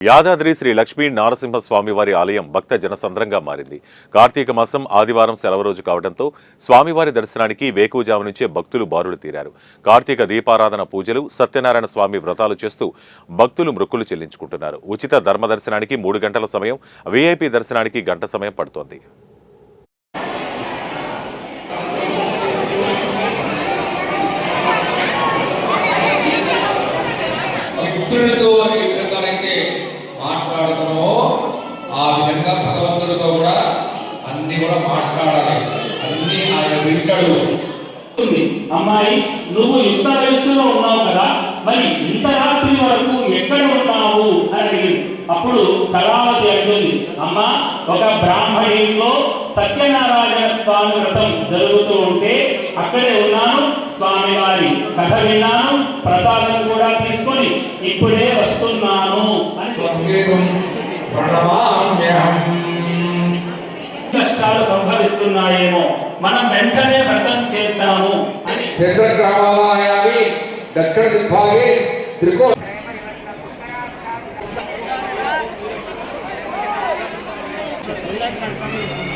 యాదాద్రి శ్రీ లక్ష్మీ నారసింహస్వామి వారి ఆలయం భక్త జనసంద్రంగా మారింది. కార్తీక మాసం ఆదివారం సెలవు రోజు కావడంతో స్వామివారి దర్శనానికి వేకువజాము నుంచే భక్తులు బారులు తీరారు. కార్తీక దీపారాధన పూజలు, సత్యనారాయణ స్వామి వ్రతాలు చేస్తూ భక్తులు మృక్కులు చెల్లించుకుంటున్నారు. ఉచిత ధర్మ దర్శనానికి 3 గంటల సమయం, వీఐపీ దర్శనానికి గంట సమయం పడుతోంది. మాట్లాడుతున్నామో ఆ విధంగా భగవంతుడితో కూడా అన్ని కూడా మాట్లాడాలి, అన్ని ఆయన వింటాడు. అమ్మాయి, నువ్వు ఇంత వయస్సులో ఉన్నావు కదా, మరి ఇంత రాత్రి వరకు ఎక్కడ ఉన్నావు అని అడిగింది. అప్పుడు కళావతి అంటుంది, అమ్మా, ఒక బ్రాహ్మణ ఇంట్లో సత్యనారాయణ స్వామి వ్రతం జరుగుతూ ఉంటే అక్కడే ఉన్నాను, స్వామి వారి కథ విన్నాను, ప్రసాదం కూడా తీసుకొని ఇప్పుడే వస్తున్నాను అని కష్టాలు సంభవిస్తున్నాయేమో, మనం వెంటనే వ్రతం చేద్దాము అని Gracias.